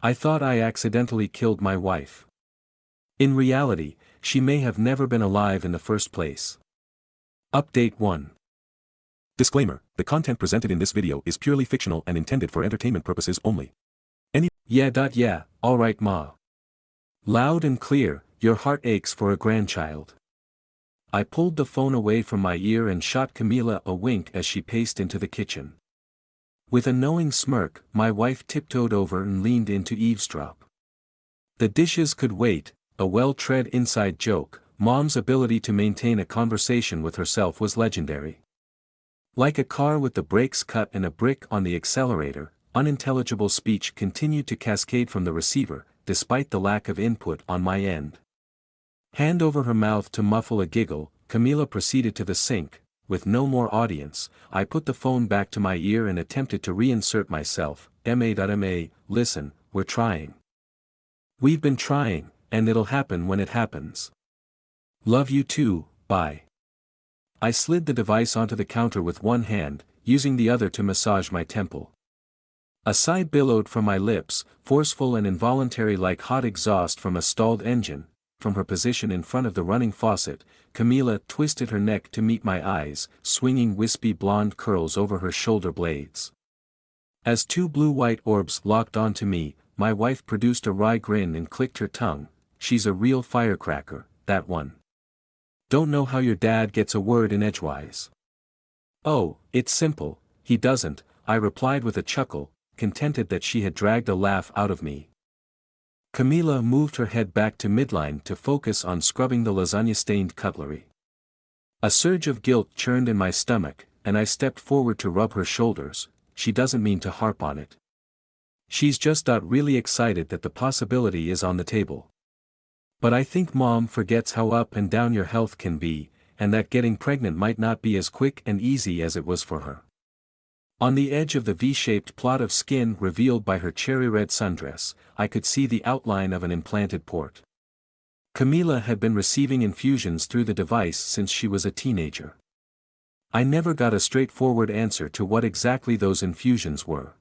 I thought I accidentally killed my wife. In reality, she may have never been alive in the first place. Update 1. Disclaimer: the content presented in this video is purely fictional and intended for entertainment purposes only. Yeah, alright ma. Loud and clear, your heart aches for a grandchild. I pulled the phone away from my ear and shot Camila a wink as she paced into the kitchen. With a knowing smirk, my wife tiptoed over and leaned in to eavesdrop. The dishes could wait, a well-tread inside joke. Mom's ability to maintain a conversation with herself was legendary. Like a car with the brakes cut and a brick on the accelerator, unintelligible speech continued to cascade from the receiver, despite the lack of input on my end. Hand over her mouth to muffle a giggle, Camila proceeded to the sink. With no more audience, I put the phone back to my ear and attempted to reinsert myself. Ma. Listen, we're trying. We've been trying, and it'll happen when it happens. Love you too, bye. I slid the device onto the counter with one hand, using the other to massage my temple. A sigh billowed from my lips, forceful and involuntary like hot exhaust from a stalled engine. From her position in front of the running faucet, Camila twisted her neck to meet my eyes, swinging wispy blonde curls over her shoulder blades. As two blue-white orbs locked onto me, my wife produced a wry grin and clicked her tongue. She's a real firecracker, that one. Don't know how your dad gets a word in edgewise. Oh, it's simple, he doesn't, I replied with a chuckle, contented that she had dragged a laugh out of me. Camila moved her head back to midline to focus on scrubbing the lasagna-stained cutlery. A surge of guilt churned in my stomach, and I stepped forward to rub her shoulders. She doesn't mean to harp on it. She's just got really excited that the possibility is on the table. But I think Mom forgets how up and down your health can be, and that getting pregnant might not be as quick and easy as it was for her. On the edge of the V-shaped plot of skin revealed by her cherry-red sundress, I could see the outline of an implanted port. Camila had been receiving infusions through the device since she was a teenager. I never got a straightforward answer to what exactly those infusions were.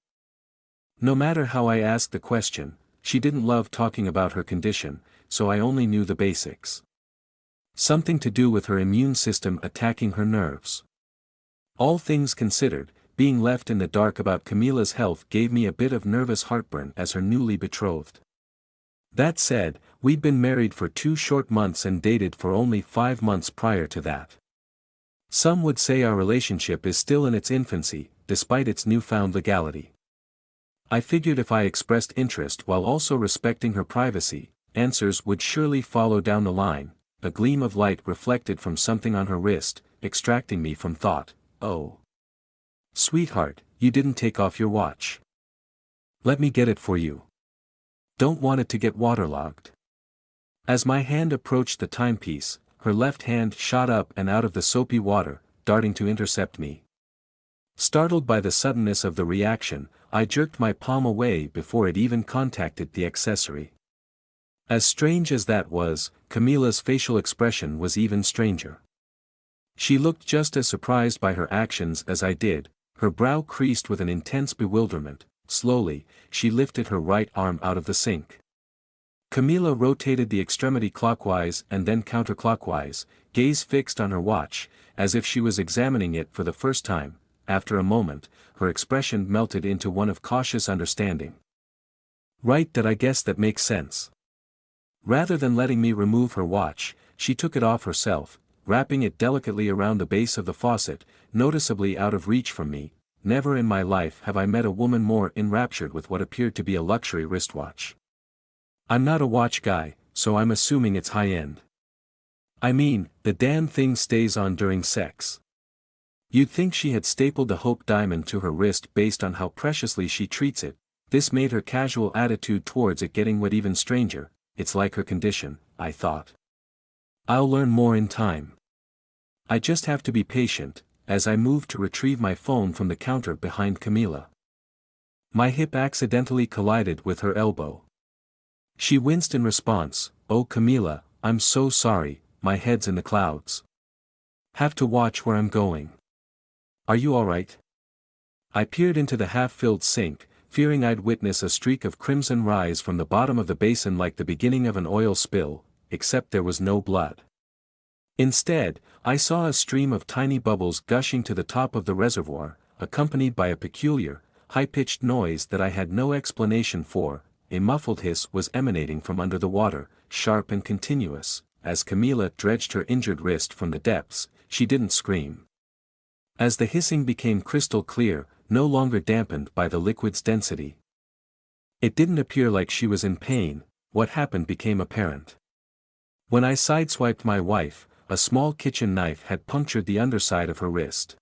No matter how I asked the question, she didn't love talking about her condition, so I only knew the basics. Something to do with her immune system attacking her nerves. All things considered, being left in the dark about Camila's health gave me a bit of nervous heartburn as her newly betrothed. That said, we'd been married for 2 short months and dated for only 5 months prior to that. Some would say our relationship is still in its infancy, despite its newfound legality. I figured if I expressed interest while also respecting her privacy, answers would surely follow down the line. A gleam of light reflected from something on her wrist, extracting me from thought. Oh. Sweetheart, you didn't take off your watch. Let me get it for you. Don't want it to get waterlogged. As my hand approached the timepiece, her left hand shot up and out of the soapy water, darting to intercept me. Startled by the suddenness of the reaction, I jerked my palm away before it even contacted the accessory. As strange as that was, Camila's facial expression was even stranger. She looked just as surprised by her actions as I did, her brow creased with an intense bewilderment. Slowly, she lifted her right arm out of the sink. Camila rotated the extremity clockwise and then counterclockwise, gaze fixed on her watch, as if she was examining it for the first time. After a moment, her expression melted into one of cautious understanding. Right, I guess that makes sense. Rather than letting me remove her watch, she took it off herself, wrapping it delicately around the base of the faucet, noticeably out of reach from me. Never in my life have I met a woman more enraptured with what appeared to be a luxury wristwatch. I'm not a watch guy, so I'm assuming it's high-end. I mean, the damn thing stays on during sex. You'd think she had stapled a Hope diamond to her wrist based on how preciously she treats it. This made her casual attitude towards it getting wet even stranger. It's like her condition, I thought. I'll learn more in time. I just have to be patient. As I moved to retrieve my phone from the counter behind Camila, my hip accidentally collided with her elbow. She winced in response. Oh Camila, I'm so sorry, my head's in the clouds. Have to watch where I'm going. Are you alright? I peered into the half-filled sink, fearing I'd witness a streak of crimson rise from the bottom of the basin like the beginning of an oil spill, except there was no blood. Instead, I saw a stream of tiny bubbles gushing to the top of the reservoir, accompanied by a peculiar, high-pitched noise that I had no explanation for. A muffled hiss was emanating from under the water, sharp and continuous. As Camilla dredged her injured wrist from the depths, she didn't scream. As the hissing became crystal clear, no longer dampened by the liquid's density, it didn't appear like she was in pain. What happened became apparent. When I sideswiped my wife, a small kitchen knife had punctured the underside of her wrist.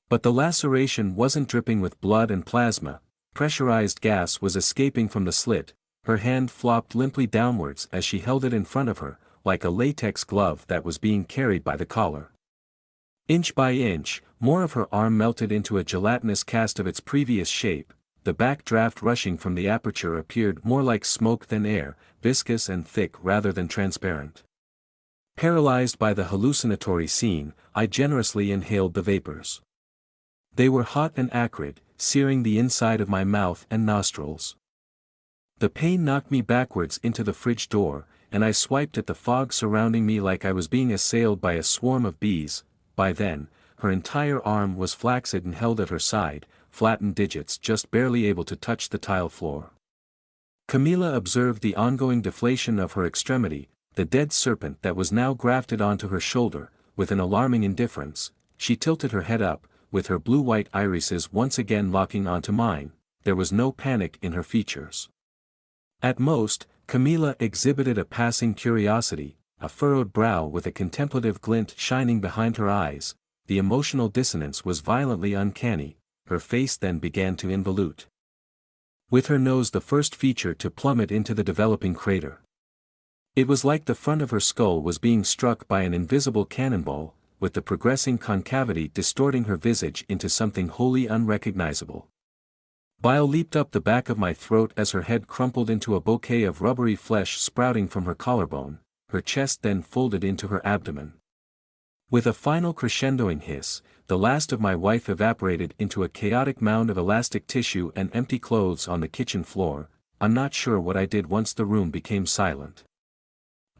But the laceration wasn't dripping with blood and plasma. Pressurized gas was escaping from the slit. Her hand flopped limply downwards as she held it in front of her, like a latex glove that was being carried by the collar. Inch by inch, more of her arm melted into a gelatinous cast of its previous shape. The backdraft rushing from the aperture appeared more like smoke than air, viscous and thick rather than transparent. Paralyzed by the hallucinatory scene, I generously inhaled the vapors. They were hot and acrid, searing the inside of my mouth and nostrils. The pain knocked me backwards into the fridge door, and I swiped at the fog surrounding me like I was being assailed by a swarm of bees. By then, her entire arm was flaccid and held at her side, flattened digits just barely able to touch the tile floor. Camilla observed the ongoing deflation of her extremity, the dead serpent that was now grafted onto her shoulder. With an alarming indifference, she tilted her head up, with her blue-white irises once again locking onto mine. There was no panic in her features. At most, Camilla exhibited a passing curiosity, a furrowed brow with a contemplative glint shining behind her eyes. The emotional dissonance was violently uncanny. Her face then began to involute, with her nose the first feature to plummet into the developing crater. It was like the front of her skull was being struck by an invisible cannonball, with the progressing concavity distorting her visage into something wholly unrecognizable. Bile leaped up the back of my throat as her head crumpled into a bouquet of rubbery flesh sprouting from her collarbone. Her chest then folded into her abdomen. With a final crescendoing hiss, the last of my wife evaporated into a chaotic mound of elastic tissue and empty clothes on the kitchen floor. I'm not sure what I did once the room became silent.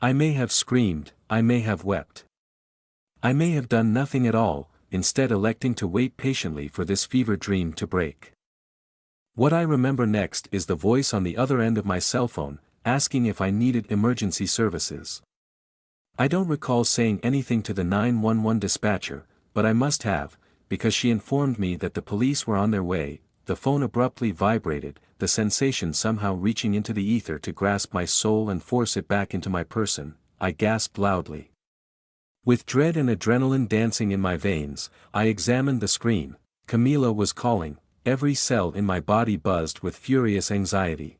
I may have screamed, I may have wept. I may have done nothing at all, instead electing to wait patiently for this fever dream to break. What I remember next is the voice on the other end of my cell phone, asking if I needed emergency services. I don't recall saying anything to the 911 dispatcher, but I must have, because she informed me that the police were on their way. The phone abruptly vibrated, the sensation somehow reaching into the ether to grasp my soul and force it back into my person. I gasped loudly. With dread and adrenaline dancing in my veins, I examined the screen. Camilla was calling. Every cell in my body buzzed with furious anxiety.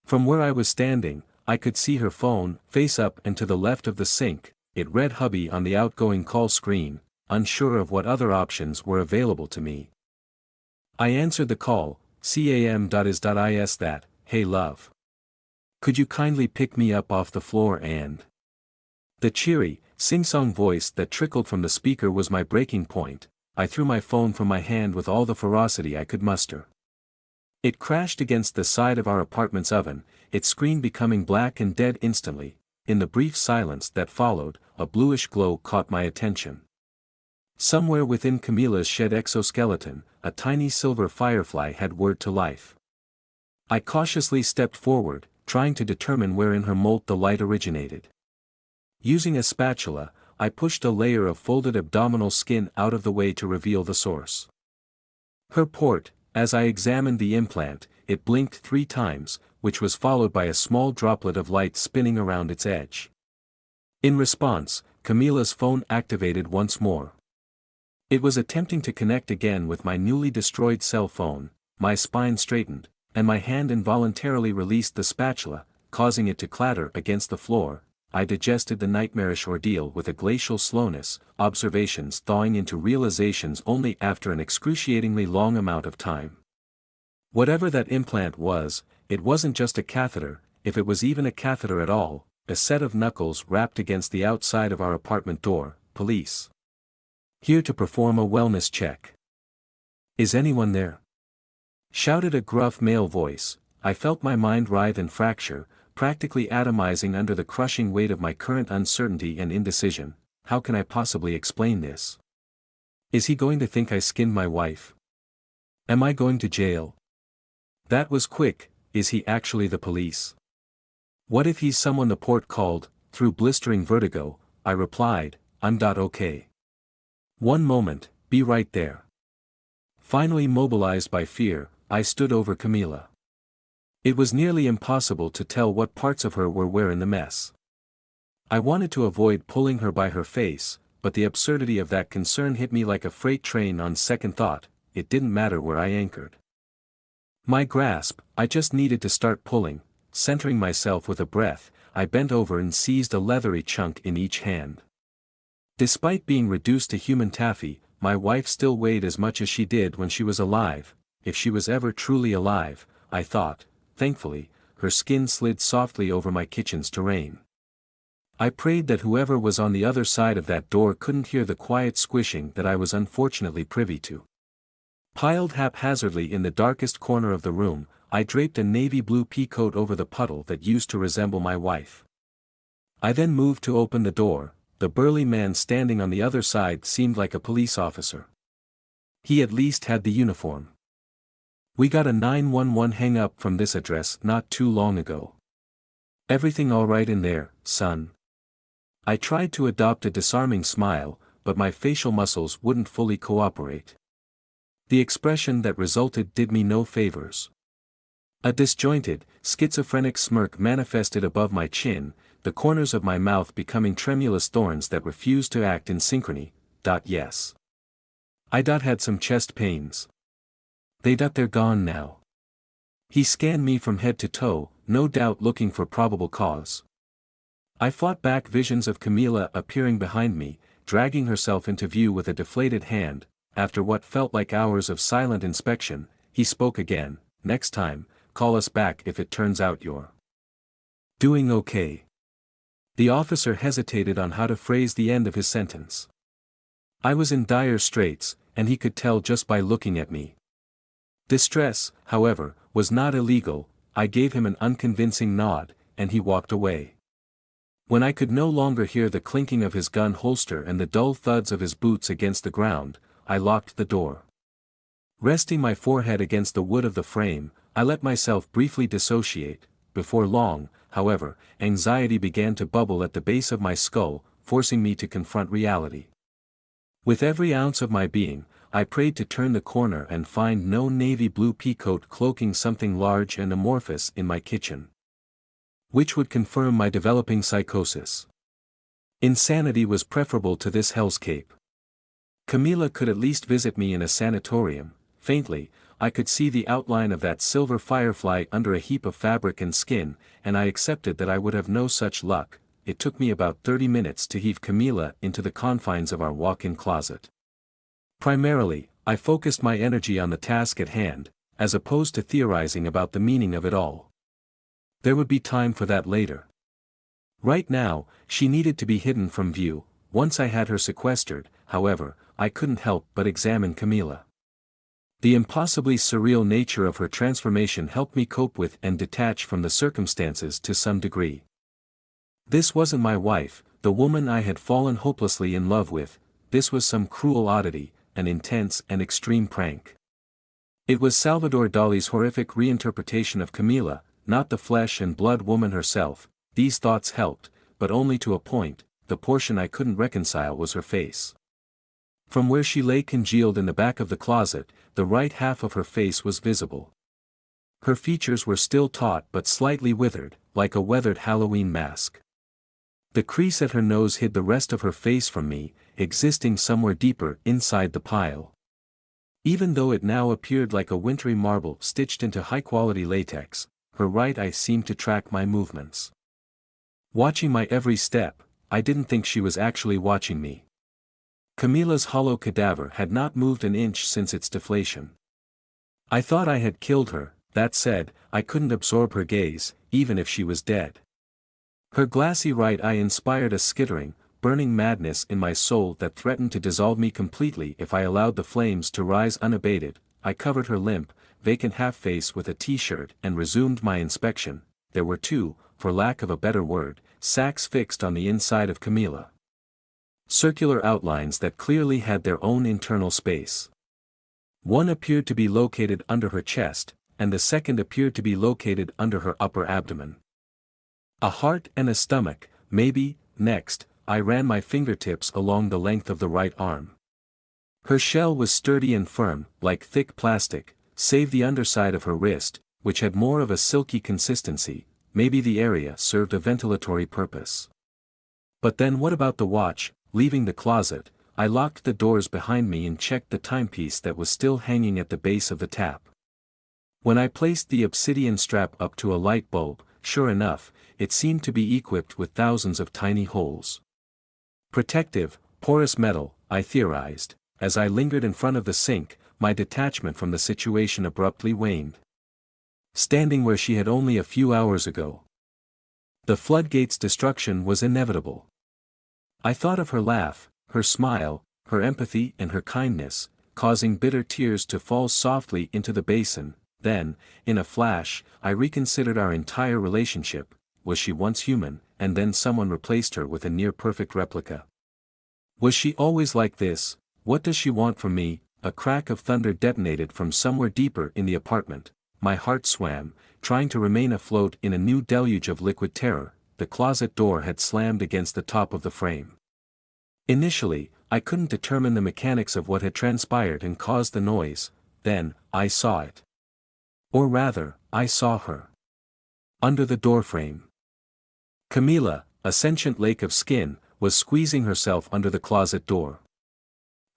From where I was standing, I could see her phone, face up and to the left of the sink. It read hubby on the outgoing call screen, unsure of what other options were available to me. I answered the call. Cam.is that, hey love. Could you kindly pick me up off the floor and... The cheery, sing-song voice that trickled from the speaker was my breaking point. I threw my phone from my hand with all the ferocity I could muster. It crashed against the side of our apartment's oven, its screen becoming black and dead instantly. In the brief silence that followed, a bluish glow caught my attention. Somewhere within Camilla's shed exoskeleton, a tiny silver firefly had whirred to life. I cautiously stepped forward, trying to determine where in her molt the light originated. Using a spatula, I pushed a layer of folded abdominal skin out of the way to reveal the source. Her port. As I examined the implant, it blinked 3 times, which was followed by a small droplet of light spinning around its edge. In response, Camilla's phone activated once more. It was attempting to connect again with my newly destroyed cell phone. My spine straightened, and my hand involuntarily released the spatula, causing it to clatter against the floor. I digested the nightmarish ordeal with a glacial slowness, observations thawing into realizations only after an excruciatingly long amount of time. Whatever that implant was, it wasn't just a catheter, if it was even a catheter at all. A set of knuckles wrapped against the outside of our apartment door. Police. Here to perform a wellness check. Is anyone there? shouted a gruff male voice. I felt my mind writhe and fracture, practically atomizing under the crushing weight of my current uncertainty and indecision. How can I possibly explain this? Is he going to think I skinned my wife? Am I going to jail? That was quick. Is he actually the police? What if he's someone the port called? Through blistering vertigo, I replied, I'm okay. One moment, be right there. Finally mobilized by fear, I stood over Camila. It was nearly impossible to tell what parts of her were where in the mess. I wanted to avoid pulling her by her face, but the absurdity of that concern hit me like a freight train on second thought. It didn't matter where I anchored my grasp, I just needed to start pulling. Centering myself with a breath, I bent over and seized a leathery chunk in each hand. Despite being reduced to human taffy, my wife still weighed as much as she did when she was alive. If she was ever truly alive, I thought. Thankfully, her skin slid softly over my kitchen's terrain. I prayed that whoever was on the other side of that door couldn't hear the quiet squishing that I was unfortunately privy to. Piled haphazardly in the darkest corner of the room, I draped a navy blue peacoat over the puddle that used to resemble my wife. I then moved to open the door. The burly man standing on the other side seemed like a police officer. He at least had the uniform. We got a 911 hang-up from this address not too long ago. Everything all right in there, son? I tried to adopt a disarming smile, but my facial muscles wouldn't fully cooperate. The expression that resulted did me no favors. A disjointed, schizophrenic smirk manifested above my chin, the corners of my mouth becoming tremulous thorns that refused to act in synchrony. Yes. I had some chest pains. They're gone now. He scanned me from head to toe, no doubt looking for probable cause. I fought back visions of Camila appearing behind me, dragging herself into view with a deflated hand. After what felt like hours of silent inspection, he spoke again. Next time, call us back if it turns out you're doing okay. The officer hesitated on how to phrase the end of his sentence. I was in dire straits, and he could tell just by looking at me. Distress, however, was not illegal. I gave him an unconvincing nod, and he walked away. When I could no longer hear the clinking of his gun holster and the dull thuds of his boots against the ground, I locked the door. Resting my forehead against the wood of the frame, I let myself briefly dissociate. Before long, however, anxiety began to bubble at the base of my skull, forcing me to confront reality. With every ounce of my being, I prayed to turn the corner and find no navy blue peacoat cloaking something large and amorphous in my kitchen, which would confirm my developing psychosis. Insanity was preferable to this hellscape. Camila could at least visit me in a sanatorium. Faintly, I could see the outline of that silver firefly under a heap of fabric and skin, and I accepted that I would have no such luck. It took me about 30 minutes to heave Camila into the confines of our walk-in closet. Primarily, I focused my energy on the task at hand, as opposed to theorizing about the meaning of it all. There would be time for that later. Right now, she needed to be hidden from view. Once I had her sequestered, however, I couldn't help but examine Camila. The impossibly surreal nature of her transformation helped me cope with and detach from the circumstances to some degree. This wasn't my wife, the woman I had fallen hopelessly in love with. This was some cruel oddity, an intense and extreme prank. It was Salvador Dali's horrific reinterpretation of Camila, not the flesh and blood woman herself. These thoughts helped, but only to a point. The portion I couldn't reconcile was her face. From where she lay congealed in the back of the closet, the right half of her face was visible. Her features were still taut but slightly withered, like a weathered Halloween mask. The crease at her nose hid the rest of her face from me, existing somewhere deeper inside the pile. Even though it now appeared like a wintry marble stitched into high-quality latex, her right eye seemed to track my movements. Watching my every step, I didn't think she was actually watching me. Camila's hollow cadaver had not moved an inch since its deflation. I thought I had killed her. That said, I couldn't absorb her gaze, even if she was dead. Her glassy right eye inspired a skittering, burning madness in my soul that threatened to dissolve me completely if I allowed the flames to rise unabated. I covered her limp, vacant half-face with a t-shirt and resumed my inspection. There were two, for lack of a better word, sacks fixed on the inside of Camila. Circular outlines that clearly had their own internal space. One appeared to be located under her chest, and the second appeared to be located under her upper abdomen. A heart and a stomach, maybe. Next, I ran my fingertips along the length of the right arm. Her shell was sturdy and firm, like thick plastic, save the underside of her wrist, which had more of a silky consistency. Maybe the area served a ventilatory purpose. But then what about the watch? Leaving the closet, I locked the doors behind me and checked the timepiece that was still hanging at the base of the tap. When I placed the obsidian strap up to a light bulb, sure enough, it seemed to be equipped with thousands of tiny holes. Protective, porous metal, I theorized. As I lingered in front of the sink, my detachment from the situation abruptly waned. Standing where she had only a few hours ago. The floodgates' destruction was inevitable. I thought of her laugh, her smile, her empathy and her kindness, causing bitter tears to fall softly into the basin. Then, in a flash, I reconsidered our entire relationship. Was she once human, and then someone replaced her with a near-perfect replica? Was she always like this? What does she want from me? A crack of thunder detonated from somewhere deeper in the apartment. My heart swam, trying to remain afloat in a new deluge of liquid terror. The closet door had slammed against the top of the frame. Initially, I couldn't determine the mechanics of what had transpired and caused the noise. Then, I saw it. Or rather, I saw her. Under the doorframe. Camila, a sentient lake of skin, was squeezing herself under the closet door.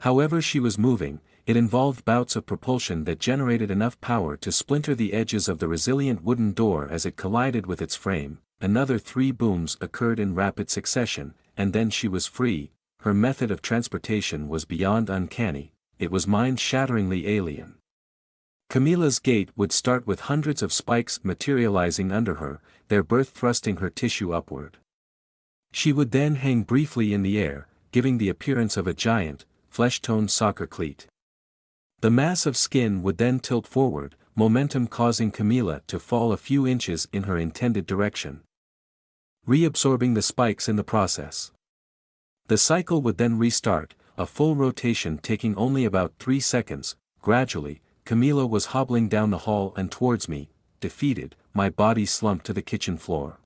However she was moving, it involved bouts of propulsion that generated enough power to splinter the edges of the resilient wooden door as it collided with its frame. Another 3 booms occurred in rapid succession, and then she was free. Her method of transportation was beyond uncanny, it was mind-shatteringly alien. Camila's gait would start with hundreds of spikes materializing under her, their birth thrusting her tissue upward. She would then hang briefly in the air, giving the appearance of a giant, flesh-toned soccer cleat. The mass of skin would then tilt forward, momentum causing Camila to fall a few inches in her intended direction, reabsorbing the spikes in the process. The cycle would then restart, a full rotation taking only about 3 seconds. Gradually, Camila was hobbling down the hall and towards me. Defeated, my body slumped to the kitchen floor.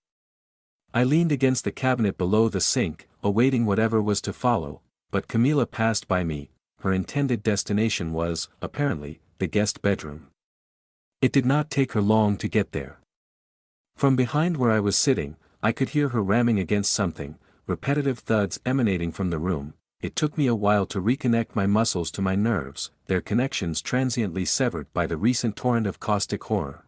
I leaned against the cabinet below the sink, awaiting whatever was to follow, but Camila passed by me. Her intended destination was, apparently, the guest bedroom. It did not take her long to get there. From behind where I was sitting, I could hear her ramming against something, repetitive thuds emanating from the room. It took me a while to reconnect my muscles to my nerves, their connections transiently severed by the recent torrent of caustic horror.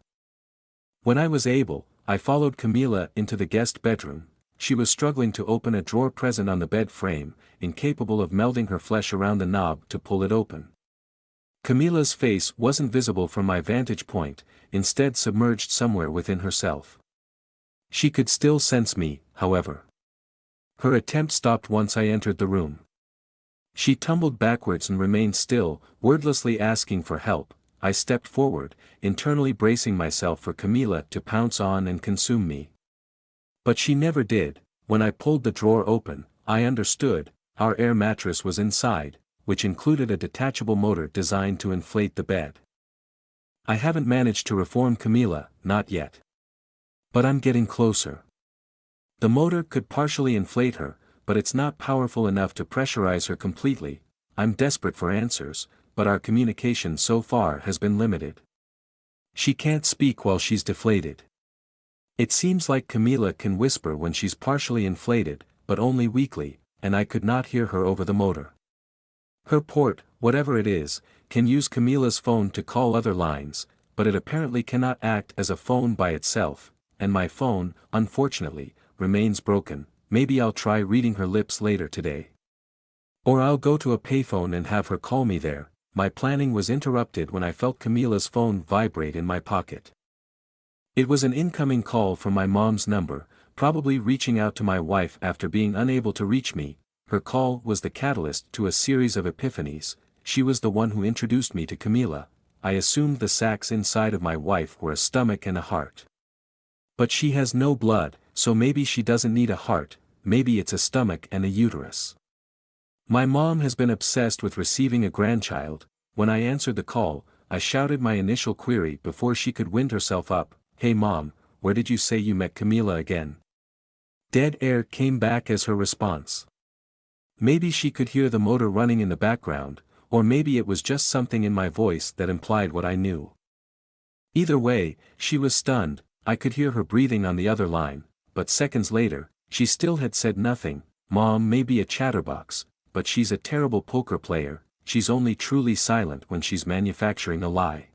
When I was able, I followed Camila into the guest bedroom. She was struggling to open a drawer present on the bed frame, incapable of melding her flesh around the knob to pull it open. Camila's face wasn't visible from my vantage point, instead submerged somewhere within herself. She could still sense me, however. Her attempt stopped once I entered the room. She tumbled backwards and remained still, wordlessly asking for help. I stepped forward, internally bracing myself for Camila to pounce on and consume me. But she never did. When I pulled the drawer open, I understood. Our air mattress was inside, which included a detachable motor designed to inflate the bed. I haven't managed to reform Camila, not yet. But I'm getting closer. The motor could partially inflate her, but it's not powerful enough to pressurize her completely. I'm desperate for answers, but our communication so far has been limited. She can't speak while she's deflated. It seems like Camila can whisper when she's partially inflated, but only weakly, and I could not hear her over the motor. Her port, whatever it is, can use Camila's phone to call other lines, but it apparently cannot act as a phone by itself, and my phone, unfortunately, remains broken. Maybe I'll try reading her lips later today. Or I'll go to a payphone and have her call me there. My planning was interrupted when I felt Camila's phone vibrate in my pocket. It was an incoming call from my mom's number, probably reaching out to my wife after being unable to reach me. Her call was the catalyst to a series of epiphanies. She was the one who introduced me to Camila. I assumed the sacs inside of my wife were a stomach and a heart. But she has no blood, so maybe she doesn't need a heart, maybe it's a stomach and a uterus. My mom has been obsessed with receiving a grandchild. When I answered the call, I shouted my initial query before she could wind herself up, "Hey mom, where did you say you met Camila again?" Dead air came back as her response. Maybe she could hear the motor running in the background, or maybe it was just something in my voice that implied what I knew. Either way, she was stunned. I could hear her breathing on the other line, but seconds later, she still had said nothing. Mom may be a chatterbox, but she's a terrible poker player. She's only truly silent when she's manufacturing a lie.